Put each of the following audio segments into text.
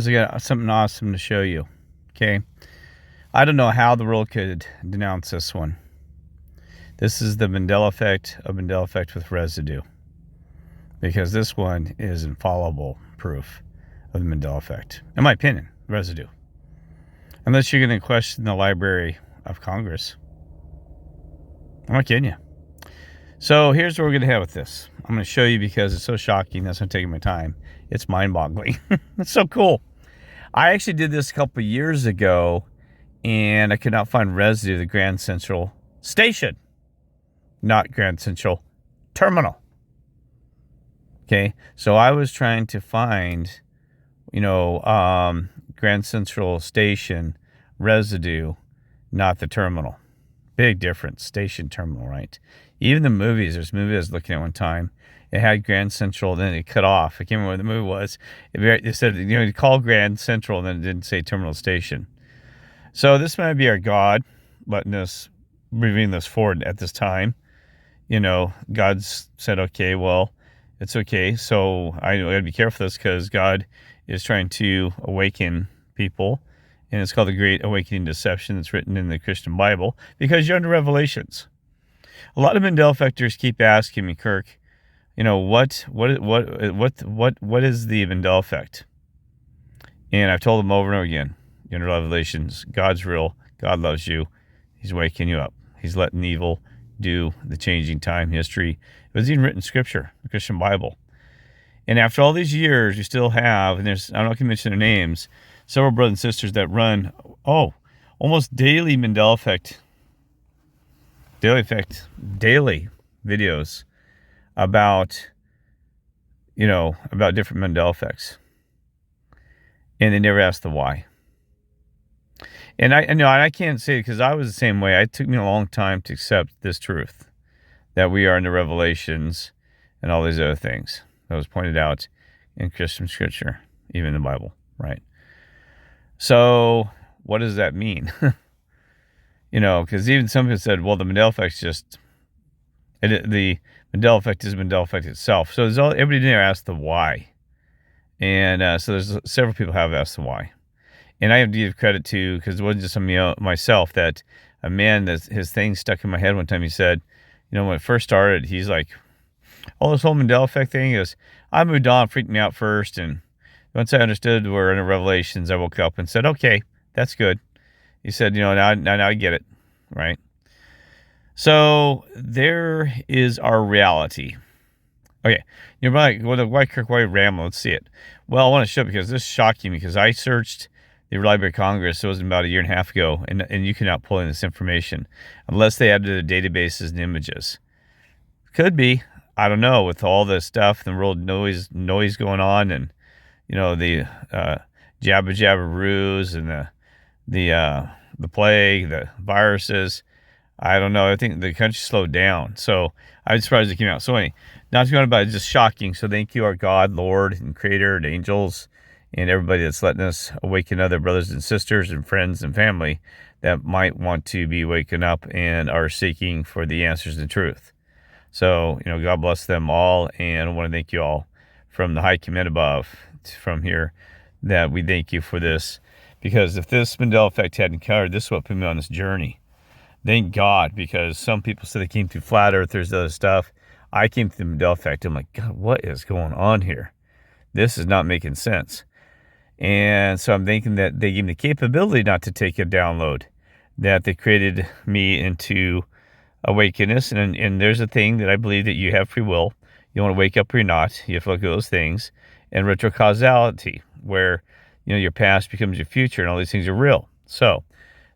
I got something awesome to show you. Okay. I don't know how the world could denounce this one. This is the Mandela effect of Mandela effect with residue. Because this one is infallible proof of the Mandela effect. In my opinion, residue. Unless you're going to question the Library of Congress. I'm not kidding you. So here's what we're going to have with this. I'm going to show you because it's so shocking. That's not taking my time. It's mind-boggling. It's so cool. I actually did this a couple of years ago, and I could not find residue of the Grand Central Station. Not Grand Central Terminal. Okay, so I was trying to find, Grand Central Station residue, not the terminal. Big difference, station, terminal, right? Even the movies, there's a movie I was looking at one time. It had Grand Central, then it cut off. I can't remember what the movie was. It said, you call Grand Central, and then it didn't say terminal station. So this might be our God letting us, moving this forward at this time. God's said, okay, well, it's okay. So I got to be careful with this because God is trying to awaken people. And it's called the Great Awakening Deception. It's written in the Christian Bible because you're under Revelations. A lot of Mandela effectors keep asking me, Kirk, what is the Mandela effect? And I've told them over and over again, you're under Revelations. God's real. God loves you. He's waking you up. He's letting evil do the changing time history. It was even written in Scripture, the Christian Bible. And after all these years, you still have, and I'm not going to mention their names, several brothers and sisters that run, almost daily Mandela effect, daily videos about different Mandela effects. And they never ask the why. And I can't say it because I was the same way. It took me a long time to accept this truth that we are in the Revelations and all these other things that was pointed out in Christian scripture, even in the Bible, right? So what does that mean? Because even some people said, well, the Mandela effect the Mandela effect is Mandela effect itself. So everybody there asked the why. And so there's several people have asked the why. And I have to give credit to, because it wasn't just myself, that a man, that his thing stuck in my head one time. He said, when it first started, he's like, this whole Mandela effect thing is, I moved on, freaked me out first. And once I understood we're in the Revelations, I woke up and said, okay, that's good. He said, now I get it, right? So there is our reality. Okay, you're like, why Kirk, why ramble? Let's see it. Well, I want to show it because this is shocking because I searched the Library of Congress. It was about a year and a half ago, and you cannot pull in this information unless they add to the databases and images. Could be, I don't know, with all this stuff, the world noise going on, and the jabba jabberoos and the plague, the viruses. I don't know. I think the country slowed down, so I'm surprised it came out. So anyway, not going about it, just shocking. So thank you, our God, Lord, and Creator, and angels, and everybody that's letting us awaken other brothers and sisters and friends and family that might want to be waking up and are seeking for the answers and truth. So, God bless them all, and I want to thank you all from the high command above, from here, that we thank you for this, because if this Mandela effect hadn't covered, this is what put me on this journey. Thank God, because some people said they came through flat earthers, other stuff. I came through the Mandela effect. I'm like, God, what is going on here? This is not making sense. And so I'm thinking that they gave me the capability not to take a download, that they created me into awakeness. And there's a thing that I believe that you have free will. You want to wake up or you're not. You have to look at those things. And retrocausality, where, your past becomes your future and all these things are real. So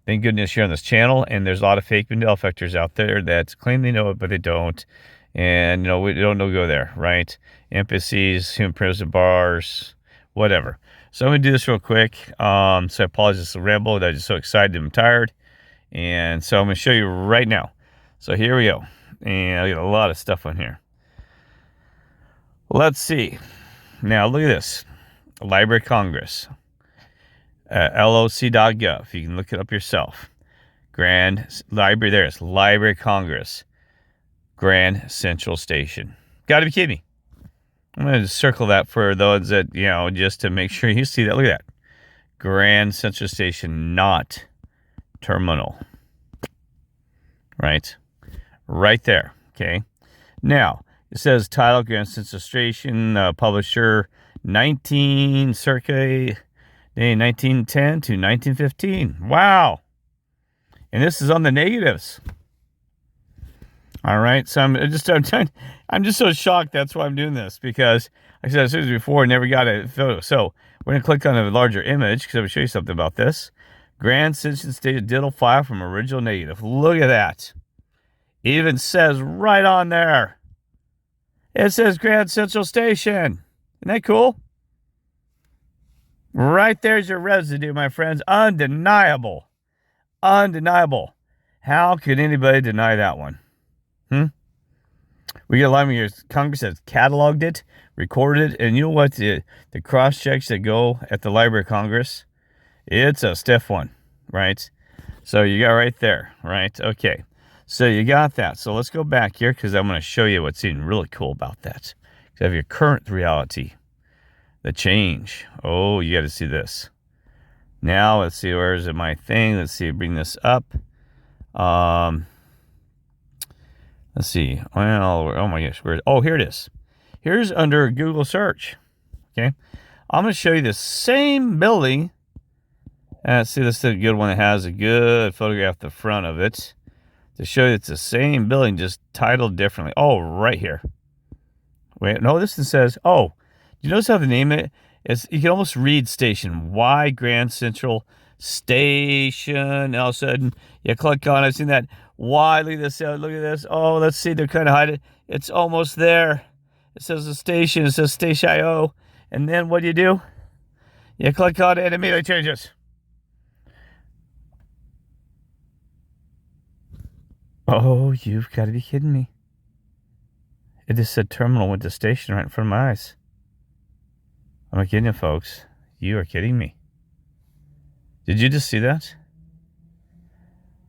thank goodness you're on this channel. And there's a lot of fake Mandela effectors out there that claim they know it, but they don't. And, we don't know go there, right? NPCs, human prison bars, whatever. So I'm going to do this real quick. So I apologize for the ramble. I'm just so excited. I'm tired. And so I'm going to show you right now. So here we go. And I got a lot of stuff on here. Let's see. Now look at this. Library of Congress. LOC.gov. You can look it up yourself. Grand Library. There's Library of Congress. Grand Central Station. Got to be kidding me. I'm going to circle that for those that, just to make sure you see that. Look at that. Grand Central Station, not terminal. Right? Right there. Okay. Now, it says title, Grand Central Station, publisher, circa 1910 to 1915. Wow. And this is on the negatives. All right. So I'm just so shocked. That's why I'm doing this, because like I said, as soon as before, I never got a photo. So we're going to click on a larger image because I'm going to show you something about this. Grand Central Station digital file from original negative. Look at that. It even says right on there. It says Grand Central Station. Isn't that cool? Right there's your residue, my friends. Undeniable. Undeniable. How could anybody deny that one? We get a lot of years. Congress has cataloged it, recorded it, and you know what? The cross checks that go at the Library of Congress, it's a stiff one, right? So you got right there, right? Okay. So you got that. So let's go back here because I'm going to show you what's even really cool about that. You have your current reality, the change. Oh, you got to see this. Now let's see, where is it? My thing. Let's see. Bring this up. Let's see. Well, oh my gosh. Here it is. Here's under Google search. Okay. I'm going to show you the same building. See, this is a good one that has a good photograph at the front of it to show you it's the same building, just titled differently. Oh, right here. Wait, no, this one says, do you notice how the name it is? You can almost read station. Y Grand Central Station. And all of a sudden, you click on it. I've seen that. Y, look at this. Look at this. Oh, let's see. They're kind of hiding. It's almost there. It says the station. It says Station IO. And then what do? You click on it and it immediately changes. Oh, you've got to be kidding me. It just said terminal went to station right in front of my eyes. I'm not kidding you, folks. You are kidding me. Did you just see that?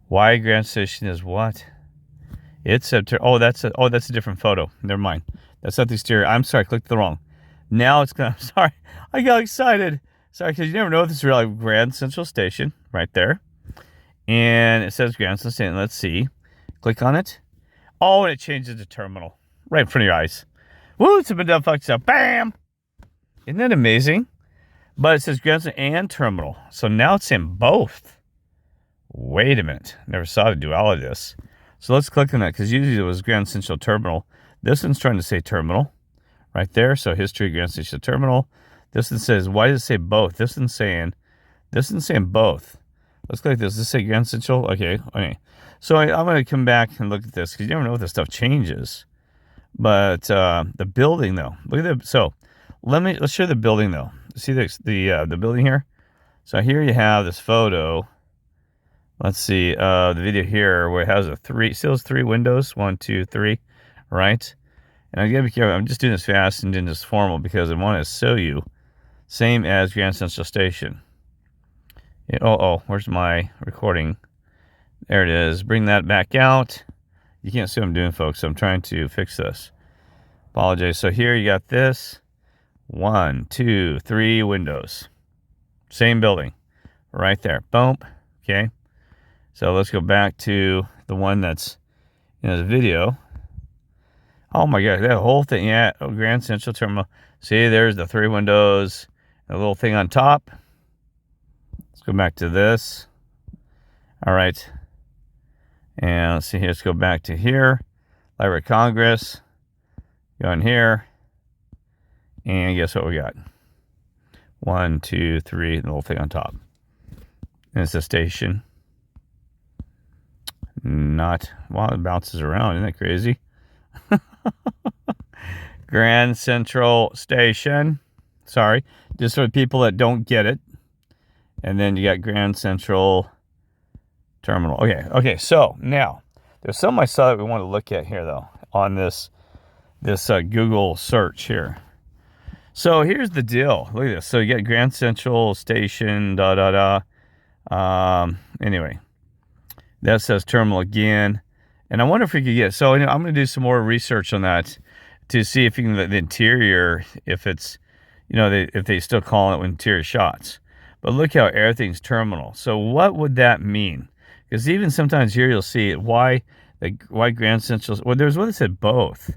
Y Grand Station is what? It's a that's a different photo. Never mind. That's not the exterior. I'm sorry, I clicked the wrong. Now it's gonna. I'm sorry, I got excited. Sorry, because you never know if this is really Grand Central Station right there, and it says Grand Central Station. Let's see. Click on it. Oh, and it changes to terminal right in front of your eyes. Woo! It's been done fucked up. Bam! Isn't that amazing? But it says Grand Central and terminal, so now it's in both. Wait a minute. Never saw the duality of this. So let's click on that, because usually it was Grand Central Terminal. This one's trying to say terminal right there. So history, Grand Central Terminal. This one says, why does it say both? This one's saying both. Let's click this. Does it say Grand Central? Okay. So I'm going to come back and look at this, because you never know if this stuff changes. But the building, though. Look at that. So let's show the building, though. See the building here? So here you have this photo. Let's see the video here where it has still has three windows, 1, 2, 3, right? And I gotta be careful. I'm just doing this fast and doing this formal because I want to show you, same as Grand Central Station. Where's my recording? There it is. Bring that back out. You can't see what I'm doing, folks. So I'm trying to fix this. Apologize. So here you got this 1, 2, 3 windows, same building, right there. Boom. Okay. So let's go back to the one that's in the video. Oh my God, that whole thing. Yeah, Grand Central Terminal. See, there's the 3 windows, a little thing on top. Let's go back to this. All right. And let's see here. Let's go back to here. Library of Congress. Go in here. And guess what we got? 1, 2, 3, the little thing on top. And it's a station. Wow, it bounces around. Isn't that crazy? Grand Central Station. Sorry, just for people that don't get it. And then you got Grand Central Terminal. Okay. So now there's something I saw that we want to look at here, though, on this Google search here. So here's the deal. Look at this. So you got Grand Central Station. Anyway. That says terminal again. And I wonder if we could get, so I'm going to do some more research on that to see if you can the interior, if it's, if they still call it interior shots. But look how everything's terminal. So what would that mean? Because even sometimes here you'll see why Grand Central. Well, there's one that said both.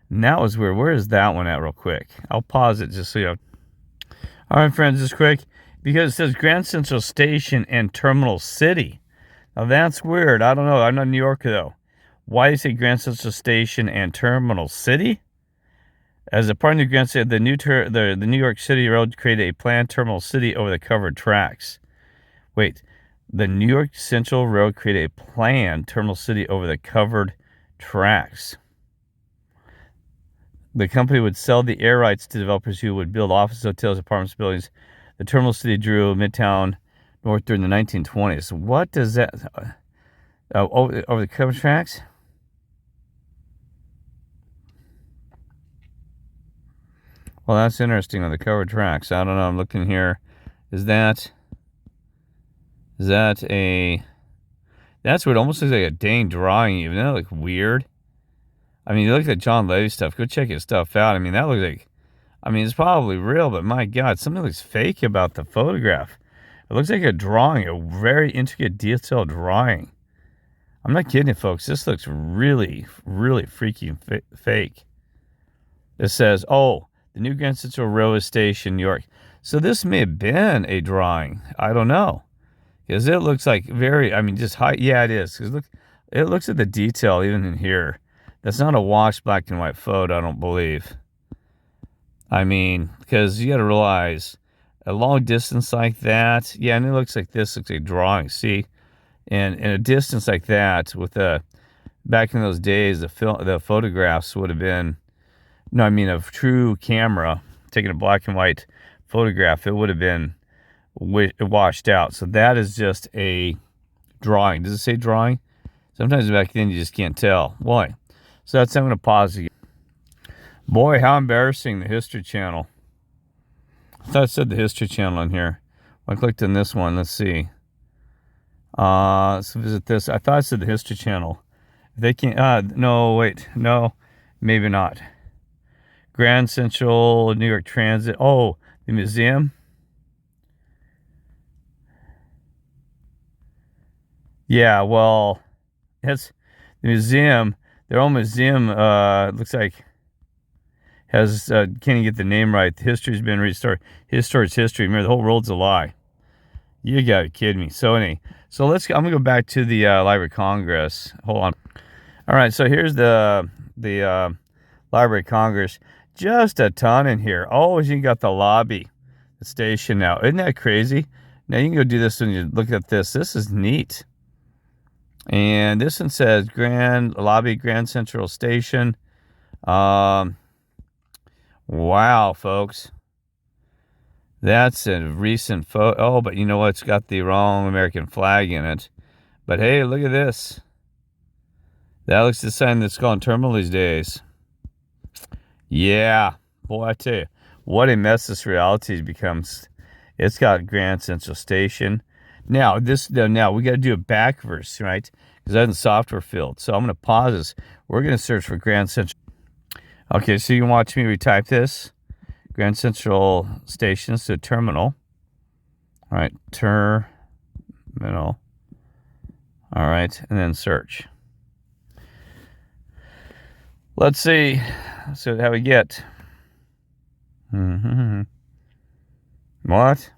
And that was weird. Where is that one at real quick? I'll pause it just so you know. All right, friends, just quick. Because it says Grand Central Station and Terminal City. Now that's weird. I don't know. I'm not in New York though. Why do you say Grand Central Station and Terminal City? As a part of the Grand City, the New York City Road created a planned terminal city over the covered tracks. Wait, the New York Central Road created a planned terminal city over the covered tracks. The company would sell the air rights to developers who would build offices, hotels, apartments, buildings. The terminal city drew Midtown North during the 1920s. What does that... over the covered tracks? Well, that's interesting on the covered tracks. I don't know. I'm looking here. Is that a... That's what it almost looks like a dang drawing even. Doesn't that look weird? I mean, you look at John Levy stuff. Go check his stuff out. I mean, that looks like... I mean, it's probably real, but my God, something looks fake about the photograph. It looks like a drawing, a very intricate, detailed drawing. I'm not kidding you, folks. This looks really, really freaky and fake. It says, oh, the new Grand Central Railway Station, New York. So this may have been a drawing. I don't know. Because it looks like very, I mean, just high. Yeah, it is. Because look, it looks at the detail even in here. That's not a washed black and white photo, I don't believe. I mean, because you got to realize, a long distance like that, yeah, and it looks like this looks like a drawing, see? And in a distance like that, with back in those days, the photographs would have been, no, I mean a true camera taking a black and white photograph, it would have been washed out. So that is just a drawing. Does it say drawing? Sometimes back then you just can't tell. Why? So that's, I'm going to pause again. Boy, how embarrassing, the History Channel. I thought it said the History Channel in here. I clicked on this one. Let's see. Let's visit this. I thought it said the History Channel. They can't. No, wait. No, maybe not. Grand Central, New York Transit. Oh, the museum. Yeah, well, it's the museum. Their own museum, looks like, has, can't even get the name right. The history's been restored. History's history. Remember, the whole world's a lie. You gotta be kidding me. So anyway, I'm gonna go back to the Library of Congress. Hold on. All right, so here's the Library of Congress. Just a ton in here. Oh, you got the lobby, the station now. Isn't that crazy? Now you can go do this when you look at this. This is neat. And this one says Grand Central Station. Wow, folks. That's a recent photo. Oh, but you know what? It's got the wrong American flag in it. But hey, look at this. That looks the sign that's called terminal these days. Yeah. Boy, I tell you, what a mess this reality becomes. It's got Grand Central Station. Now, we got to do a back verse, right? Because that's in software field. So I'm going to pause this. We're going to search for Grand Central. Okay, so you can watch me retype this. Grand Central Station, so terminal. All right, terminal. All right, and then search. Let's see. So how we get. What?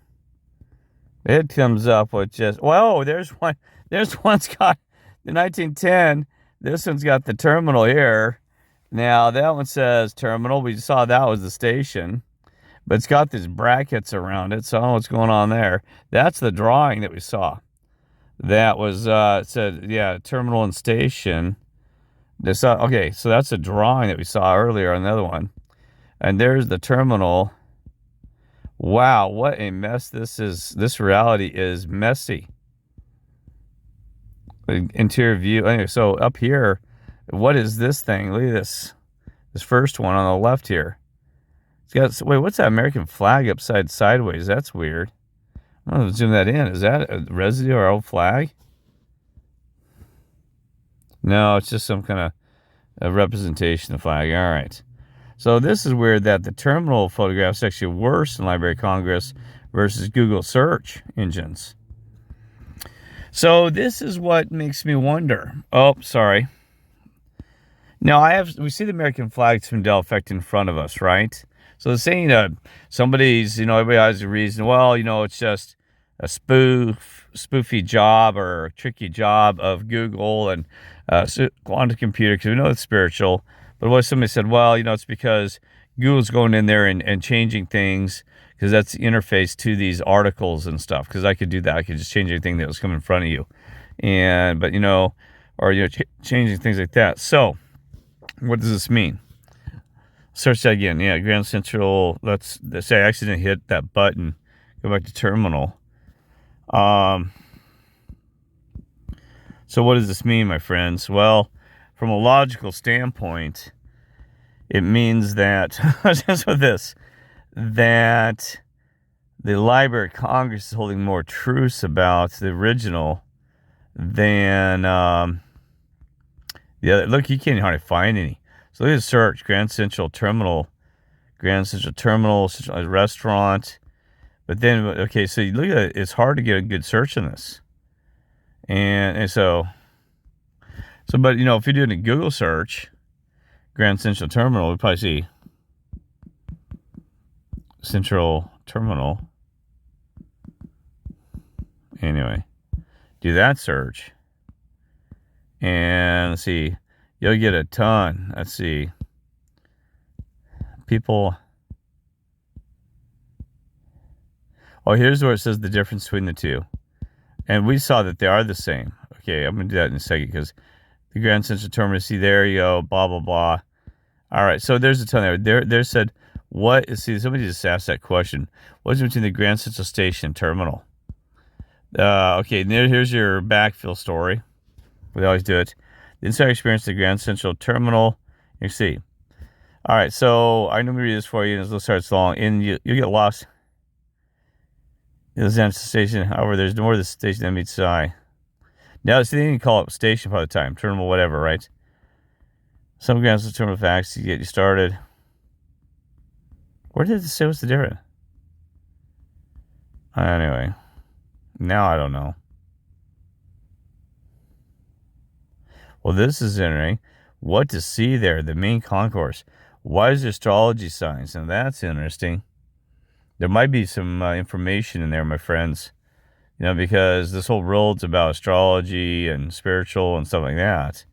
It comes up with just, whoa, there's one. There's one's got the 1910. This one's got the terminal here. Now, that one says terminal. We saw that was the station. But it's got these brackets around it, so I don't know what's going on there. That's the drawing that we saw. That was, it said, yeah, terminal and station. Okay, so that's a drawing that we saw earlier on the other one. And there's the terminal. Wow, what a mess this is. This reality is messy. Interior view. Anyway, so up here, what is this thing? Look at this. This first one on the left here. It's got, wait, what's that American flag upside sideways? That's weird. I'm going to zoom that in. Is that a residue or old flag? No, it's just some kind of a representation of flag. All right. So this is weird that the terminal photograph is actually worse in Library of Congress versus Google search engines. So this is what makes me wonder. Oh, sorry. Now we see the American flag to Mandela effect in front of us, right? So the saying somebody's, everybody has a reason. Well, it's just a spoofy job or a tricky job of Google and quantum computer, because we know it's spiritual. But what if somebody said, well, it's because Google's going in there and changing things, because that's the interface to these articles and stuff. Because I could do that. I could just change anything that was coming in front of you. Changing things like that. So what does this mean? Search that again. Yeah, Grand Central. Let's say I accidentally hit that button. Go back to terminal. So what does this mean, my friends? Well, from a logical standpoint, it means that just with this, that the Library of Congress is holding more truths about the original than the other. Look, you can't hardly find any. So look at the search: Grand Central Terminal, Central Restaurant. But then, okay, so you look at it, it's hard to get a good search on this. And so, but if you're doing a Google search, Grand Central Terminal, we probably see Central Terminal. Anyway, do that search. And let's see, you'll get a ton. Let's see. People. Oh, here's where it says the difference between the two. And we saw that they are the same. Okay, I'm going to do that in a second, because the Grand Central Terminal, see, there you go, blah, blah, blah. All right, so there's a ton there. There said, somebody just asked that question. What's between the Grand Central Station and Terminal? Okay, here's your backfill story. We always do it. The inside experience of the Grand Central Terminal. You see. All right, so I'm going to read this for you, and it'll start long, and you get lost. It's the station. However, there's more of the station than meets the eye. Now, see, they didn't call it station part of the time. Terminal, whatever, right? Some Grand Central Terminal facts to get you started. Where did it say what's the difference? Anyway, now I don't know. Well, this is interesting. What to see there? The main concourse. Why is there astrology signs? Now that's interesting. There might be some information in there, my friends. Because this whole world's about astrology and spiritual and stuff like that.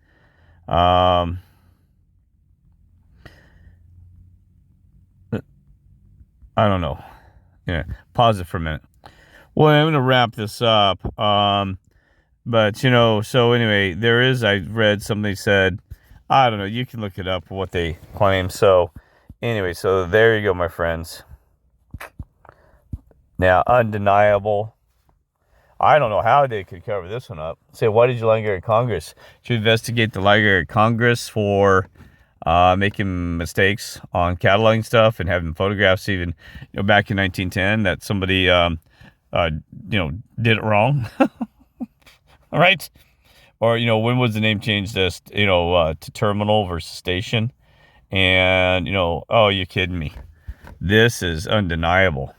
I don't know. Yeah, pause it for a minute. Well, I'm going to wrap this up. But, so anyway, I read somebody said, I don't know, you can look it up, what they claim. So anyway, so there you go, my friends. Now, undeniable. I don't know how they could cover this one up. Say, why did you Library of Congress? To investigate the Library of Congress for making mistakes on cataloging stuff and having photographs even, back in 1910 that somebody, did it wrong. All right. Or, when was the name changed this, to terminal versus station? And, oh, you're kidding me. This is undeniable.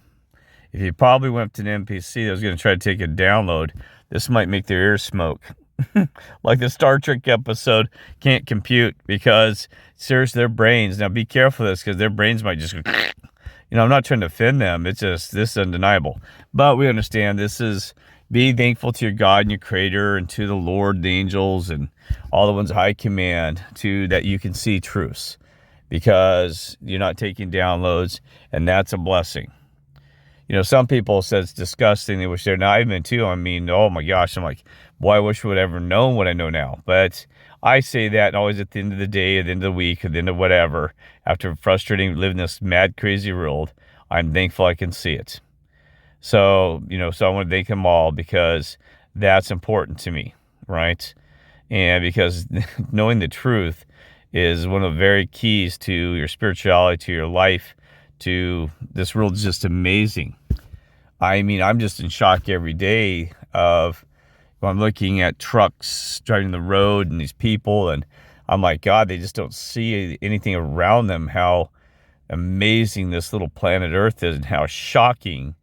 If you probably went to an NPC that was going to try to take a download, this might make their ears smoke. Like the Star Trek episode, can't compute, because seriously, their brains. Now be careful of this, because their brains might just go, I'm not trying to offend them. It's just, this is undeniable. But we understand this is being thankful to your God and your Creator, and to the Lord, the angels, and all the ones high command, to that you can see truths, because you're not taking downloads, and that's a blessing. Some people say it's disgusting. They wish they're not even too. I mean, oh my gosh. I'm like, boy, I wish I would have ever known what I know now. But I say that always at the end of the day, at the end of the week, at the end of whatever, after frustrating living this mad, crazy world, I'm thankful I can see it. So, so I want to thank them all, because that's important to me, right? And because knowing the truth is one of the very keys to your spirituality, to your life, to this world is just amazing. I mean, I'm just in shock every day of when I'm looking at trucks driving the road and these people, and I'm like, God, they just don't see anything around them, how amazing this little planet Earth is and how shocking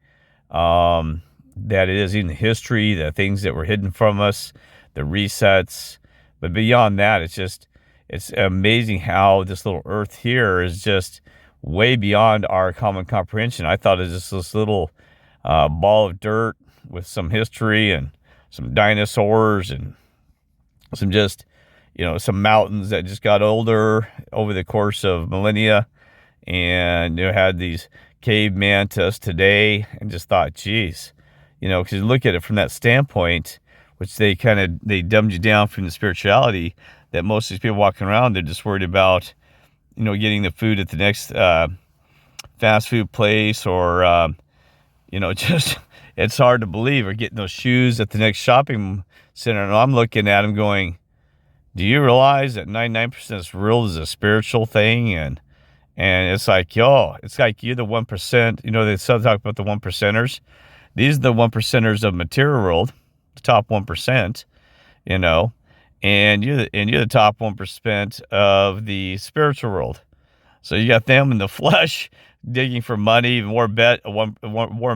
that it is in the history, the things that were hidden from us, the resets. But beyond that, it's amazing how this little Earth here is just way beyond our common comprehension. I thought it was just this little ball of dirt with some history and some dinosaurs and some just, some mountains that just got older over the course of millennia. And had these caveman to us today, and just thought, geez, because you look at it from that standpoint, which they dumbed you down from the spirituality that most of these people walking around, they're just worried about, getting the food at the next fast food place, or, just, it's hard to believe, or getting those shoes at the next shopping center. And I'm looking at them going, do you realize that 99% of this world is a spiritual thing? And it's like, it's like you're the 1%. They still talk about the 1%ers. These are the 1%ers of material world, the top 1%, and you're the top 1% of the spiritual world. So you got them in the flesh digging for money, Warren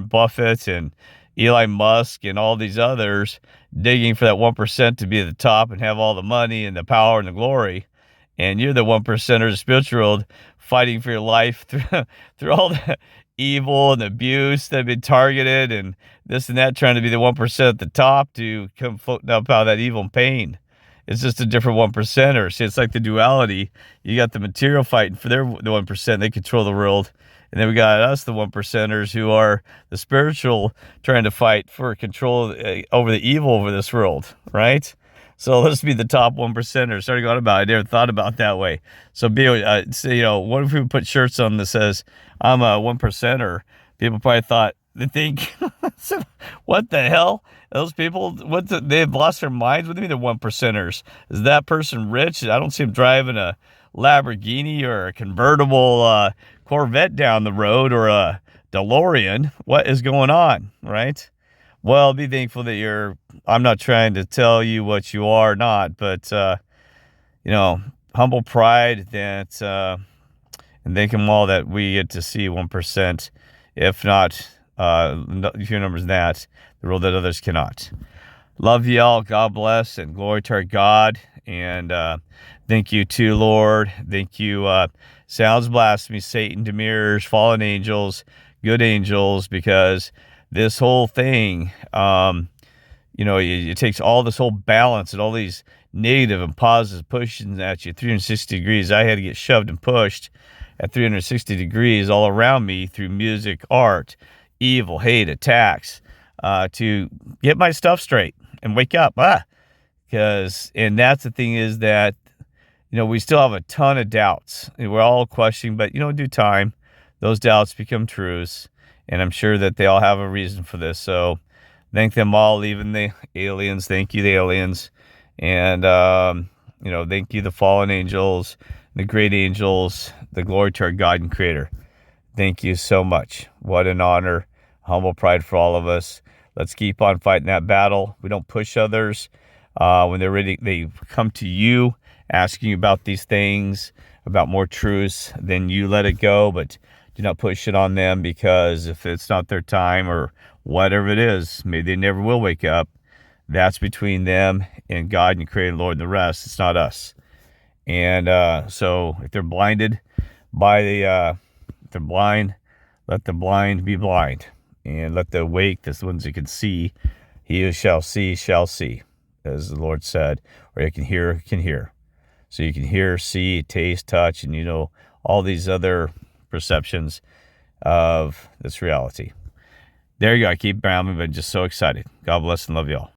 Buffett and Eli Musk and all these others digging for that 1% to be at the top and have all the money and the power and the glory. And you're the 1%ers of the spiritual world fighting for your life through all the evil and abuse that have been targeted and this and that, trying to be the 1% at the top to come floating up out of that evil and pain. It's just a different 1%er. See, it's like the duality. You got the material fighting for the 1%. They control the world. And then we got us, the 1%ers, who are the spiritual, trying to fight for control over the evil over this world, right? So let's be the top 1%ers. Started going about it. I never thought about it that way. So what if we put shirts on that says, I'm a 1%er? People probably think, what the hell? Those people, they've lost their minds? What do you mean they're 1%ers? Is that person rich? I don't see him driving a Lamborghini or a convertible Corvette down the road, or a DeLorean. What is going on, right? Well, be thankful that I'm not trying to tell you what you are not, but, humble pride that, and thank them all that we get to see 1%, if not, few numbers than that, the world that others cannot. Love y'all. God bless, and glory to our God. And, thank you too, Lord. Thank you, sounds blasphemy, Satan, demirs, fallen angels, good angels, because this whole thing, it takes all this whole balance and all these negative and positive pushing at you 360 degrees. I had to get shoved and pushed at 360 degrees all around me through music, art, evil, hate, attacks, to get my stuff straight and wake up. And that's the thing, is that, we still have a ton of doubts. We're all questioning, but, in due time, those doubts become truths. And I'm sure that they all have a reason for this. So thank them all, even the aliens. Thank you, the aliens. And, thank you, the fallen angels, the great angels, the glory to our God and Creator. Thank you so much. What an honor. Humble pride for all of us. Let's keep on fighting that battle. We don't push others. When they're ready, they come to you asking you about these things, about more truths, then you let it go, but do not push it on them, because if it's not their time or whatever it is, maybe they never will wake up. That's between them and God and Creator, Lord, and the rest. It's not us. And so if they're blinded if they're blind, let the blind be blind, and let the awake, the ones who can see, he who shall see, as the Lord said, or you can hear. So you can hear, see, taste, touch, and all these other perceptions of this reality. There you go. I keep rambling, but just so excited. God bless and love you all.